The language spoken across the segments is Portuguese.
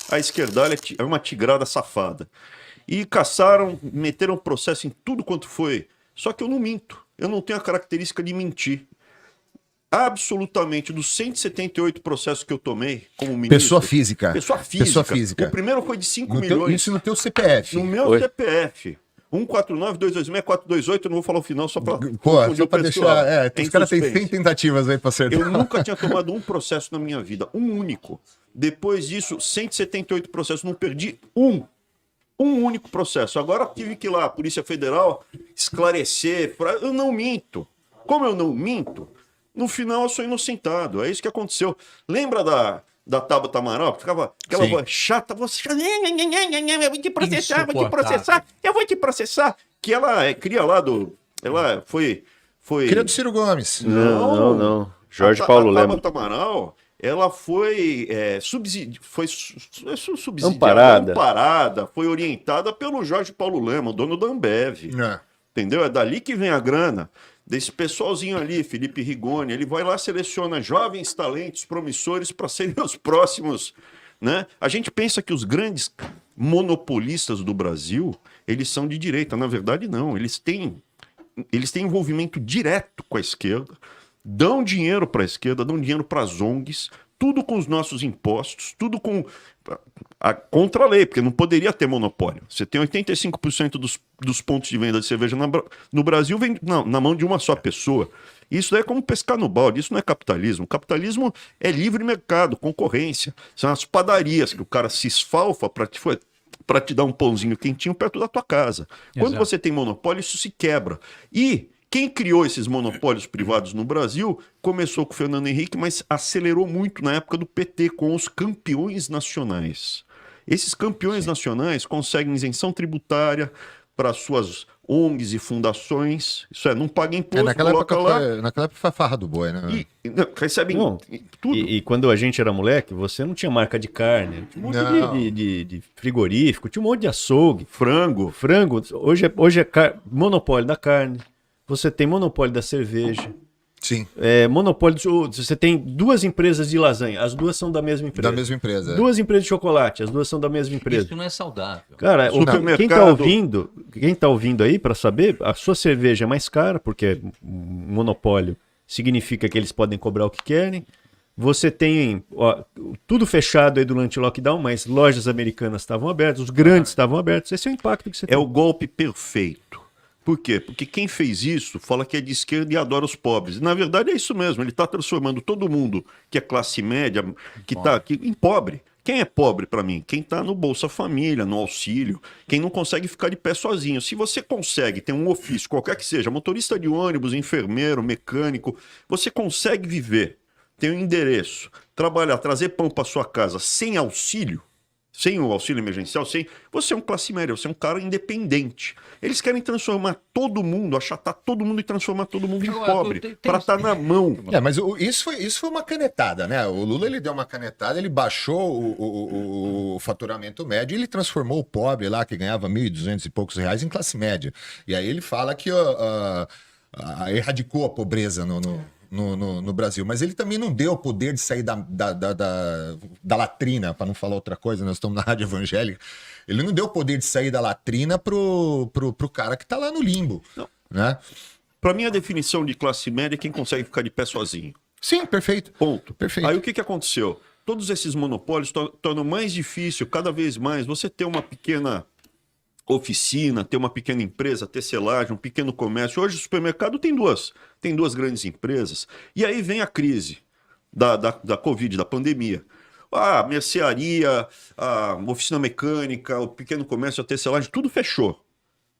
A esquerdalha é uma tigrada safada. E caçaram, meteram processo em tudo quanto foi. Só que eu não minto. Eu não tenho a característica de mentir. Absolutamente, dos 178 processos que eu tomei como ministro... Pessoa física. Pessoa física. Pessoa física. O primeiro foi de 5 No teu, milhões. isso no teu CPF. No meu CPF. 149-226-428, eu não vou falar o final só pra... Pô, só pra deixar... os caras têm 100 tentativas aí pra acertar. Eu nunca tinha tomado um processo na minha vida, um único. Depois disso, 178 processos, não perdi um único processo. Agora tive que ir lá, a Polícia Federal, esclarecer. Eu não minto. Como eu não minto, no final eu sou inocentado. É isso que aconteceu. Lembra da Tabata Amaral? Ficava aquela voz chata, você... Eu vou te processar, eu vou te processar. Que ela cria lá do... Ela foi... Cria do Ciro Gomes. Não. Jorge Paulo Lema. A Tabata Amaral... Ela foi subsidiada, amparada, foi orientada pelo Jorge Paulo Lema, o dono da Ambev. Entendeu? É dali que vem a grana. Desse pessoalzinho ali, Felipe Rigoni, ele vai lá, seleciona jovens talentos promissores para serem os próximos, né? A gente pensa que os grandes monopolistas do Brasil, eles são de direita. Na verdade, não. Eles têm envolvimento direto com a esquerda, dão dinheiro para a esquerda, dão dinheiro para as ONGs, tudo com os nossos impostos, tudo contra a lei, porque não poderia ter monopólio. Você tem 85% dos pontos de venda de cerveja no Brasil vem na mão de uma só pessoa. Isso daí é como pescar no balde, isso não é capitalismo. O capitalismo é livre mercado, concorrência. São as padarias que o cara se esfalfa para te dar um pãozinho quentinho perto da tua casa. Quando você tem monopólio, isso se quebra. E quem criou esses monopólios privados no Brasil começou com o Fernando Henrique, mas acelerou muito na época do PT, com os campeões nacionais. Esses campeões nacionais conseguem isenção tributária para suas ONGs e fundações. Isso é, não paga imposto, naquela época foi a farra do boi, né? Recebem tudo. E quando a gente era moleque, você não tinha marca de carne. Tinha um monte de frigorífico, tinha um monte de açougue. Frango. Hoje é monopólio da carne. Você tem monopólio da cerveja. Sim. Monopólio. Você tem duas empresas de lasanha, as duas são da mesma empresa. Da mesma empresa. Duas empresas de chocolate, as duas são da mesma empresa. Isso não é saudável. Cara, quem tá ouvindo aí para saber, a sua cerveja é mais cara, porque monopólio significa que eles podem cobrar o que querem. Você tem tudo fechado aí durante o lockdown, mas lojas americanas estavam abertas, os grandes estavam abertos. Esse é o impacto que você tem. É o golpe perfeito. Por quê? Porque quem fez isso fala que é de esquerda e adora os pobres. Na verdade é isso mesmo, ele está transformando todo mundo que é classe média, que está aqui, em pobre. Quem é pobre para mim? Quem está no Bolsa Família, no auxílio, quem não consegue ficar de pé sozinho. Se você consegue ter um ofício, qualquer que seja, motorista de ônibus, enfermeiro, mecânico, você consegue viver, tem um endereço, trabalhar, trazer pão para sua casa sem auxílio, sem o auxílio emergencial, você é um classe média, você é um cara independente. Eles querem transformar todo mundo, achatar todo mundo e transformar todo mundo em pobre, para estar na mão. Mas isso foi uma canetada, né? O Lula, ele deu uma canetada, ele baixou o faturamento médio e ele transformou o pobre lá, que ganhava 1.200 e poucos reais, em classe média. E aí ele fala que erradicou a pobreza no Brasil, mas ele também não deu o poder de sair da latrina, para não falar outra coisa, nós estamos na rádio evangélica, ele não deu o poder de sair da latrina pro cara que está lá no limbo, né? Para mim a definição de classe média é quem consegue ficar de pé sozinho. Sim, perfeito. Ponto. Perfeito. Aí o que aconteceu? Todos esses monopólios tornam mais difícil, cada vez mais, você ter uma pequena oficina, ter uma pequena empresa, tecelagem, um pequeno comércio. Hoje o supermercado tem duas grandes empresas. E aí vem a crise da Covid, da pandemia. A mercearia, a oficina mecânica, o pequeno comércio, a tecelagem, tudo fechou.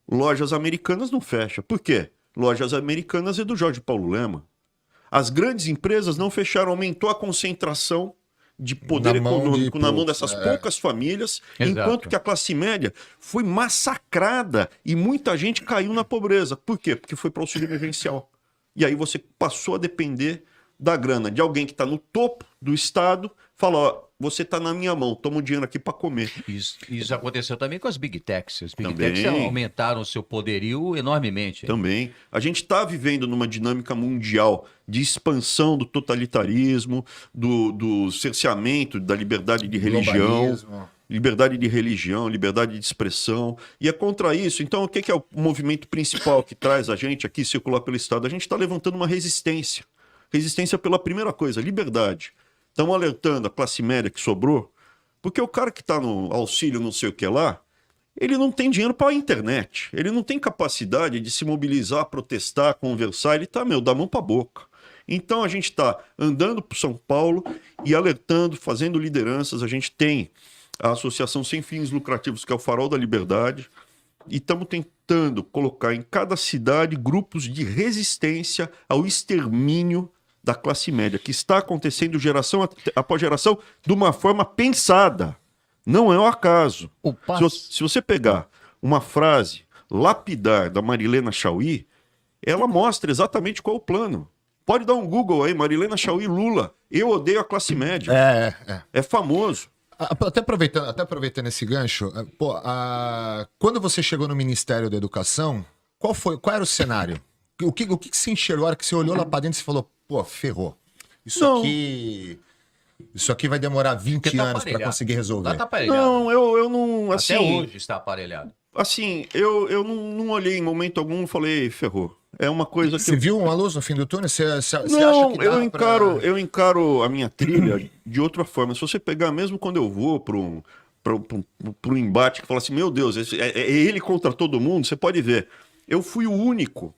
Lojas americanas não fecham. Por quê? Lojas americanas é do Jorge Paulo Lema. As grandes empresas não fecharam, aumentou a concentração de poder econômico na mão dessas poucas famílias, enquanto que a classe média foi massacrada e muita gente caiu na pobreza. Por quê? Porque foi para o auxílio emergencial. E aí você passou a depender da grana de alguém que está no topo do Estado, fala, ó, você está na minha mão, toma o dinheiro aqui para comer. Isso aconteceu também com as Big Techs. As Big Techs aumentaram o seu poderio enormemente. Também. A gente está vivendo numa dinâmica mundial de expansão do totalitarismo, do cerceamento da liberdade de religião. liberdade de religião, liberdade de expressão, e é contra isso. Então, o que é o movimento principal que traz a gente aqui circular pelo Estado? A gente está levantando uma resistência. Resistência pela primeira coisa, liberdade. Estamos alertando a classe média que sobrou, porque o cara que está no auxílio não sei o que lá, ele não tem dinheiro para a internet, ele não tem capacidade de se mobilizar, protestar, conversar, ele está, da mão para a boca. Então a gente está andando por São Paulo e alertando, fazendo lideranças. A gente tem a Associação Sem Fins Lucrativos, que é o Farol da Liberdade, e estamos tentando colocar em cada cidade grupos de resistência ao extermínio da classe média, que está acontecendo geração após geração de uma forma pensada. Não é um acaso. Se você pegar uma frase lapidar da Marilena Chaui, ela mostra exatamente qual é o plano. Pode dar um Google aí, Marilena Chaui Lula. Eu odeio a classe média. É famoso. Até aproveitando esse gancho, quando você chegou no Ministério da Educação, qual era o cenário? O que você enxergou a hora que você olhou lá para dentro e falou, ferrou. Isso aqui vai demorar 20 anos para conseguir resolver. Tá aparelhado. Não, eu não... Assim, até hoje está aparelhado. Assim, eu não olhei em momento algum e falei, ferrou. É uma coisa que... Você viu uma luz no fim do túnel? Você acha que eu encaro a minha trilha de outra forma. Se você pegar, mesmo quando eu vou para um embate que fala assim, meu Deus, é ele contra todo mundo, você pode ver. Eu fui o único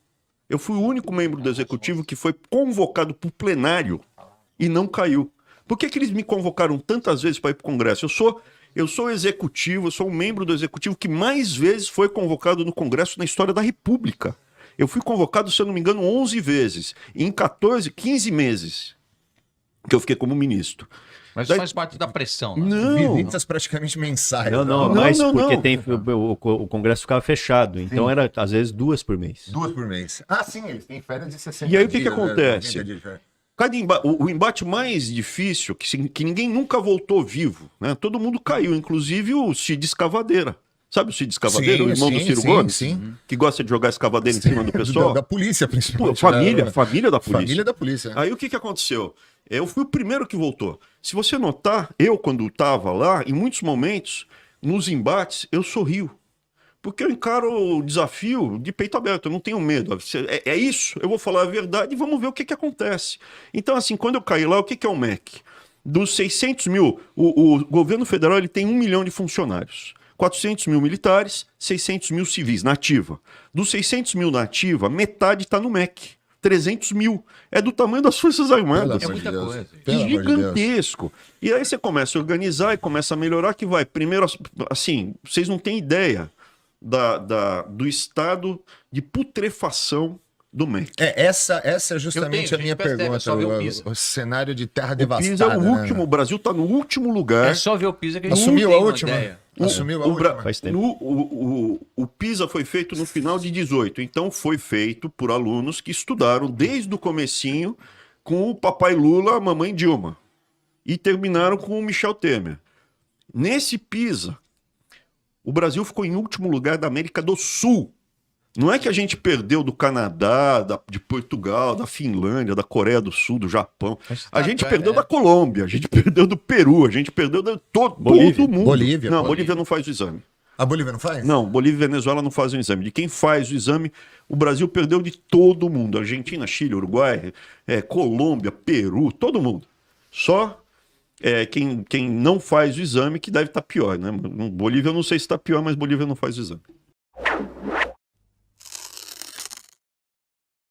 membro do Executivo que foi convocado para o plenário e não caiu. Por que eles me convocaram tantas vezes para ir para o Congresso? Eu sou executivo, eu sou um membro do Executivo que mais vezes foi convocado no Congresso na história da República. Eu fui convocado, se eu não me engano, 11 vezes. Em 15 meses que eu fiquei como ministro. Mas faz parte da pressão, né? Não. Visitas praticamente mensais. O Congresso ficava fechado. Então Sim. era, às vezes, 2 por mês. 2 por mês. Ah, sim, eles têm férias de 60 dias. E aí o que acontece? 90 dias. O embate mais difícil, que ninguém nunca voltou vivo, né? Todo mundo caiu, inclusive o Cid Escavadeira. Sabe o Cid Escavadeira, o irmão do Ciro Gomes? Sim. Que gosta de jogar escavadeira em cima do pessoal? Da polícia, principalmente. Família da polícia. Família da polícia. Aí o que aconteceu? Eu fui o primeiro que voltou. Se você notar, quando estava lá, em muitos momentos, nos embates, eu sorrio. Porque eu encaro o desafio de peito aberto, eu não tenho medo. É isso, eu vou falar a verdade e vamos ver o que acontece. Então, assim, quando eu caí lá, o que é o MEC? Dos 600 mil, o governo federal ele tem 1 milhão de funcionários. 400 mil militares, 600 mil civis, na ativa. Dos 600 mil na ativa, metade está no MEC. 300 mil. É do tamanho das Forças Armadas. É muita coisa. Gigantesco. E aí você começa a organizar e começa a melhorar que vai. Primeiro, assim, vocês não têm ideia do estado de putrefação do MEC. Essa é justamente a minha pergunta. O cenário de terra devastada. PISA é o último, o Brasil está no último lugar. É só ver o PISA que a gente assumiu tem a última. Ideia. Assumiu a última. Faz tempo. O PISA foi feito no final de 18, então foi feito por alunos que estudaram desde o comecinho com o papai Lula, a mamãe Dilma, e terminaram com o Michel Temer. Nesse PISA, o Brasil ficou em último lugar da América do Sul. Não é que a gente perdeu do Canadá, de Portugal, da Finlândia, da Coreia do Sul, do Japão. A gente perdeu da Colômbia, a gente perdeu do Peru, a gente perdeu de todo mundo. Bolívia. Não, Bolívia não faz o exame. A Bolívia não faz? Não, Bolívia e Venezuela não fazem o exame. De quem faz o exame, o Brasil perdeu de todo mundo. Argentina, Chile, Uruguai, Colômbia, Peru, todo mundo. Só quem não faz o exame que deve estar pior, né? Bolívia eu não sei se está pior, mas Bolívia não faz o exame.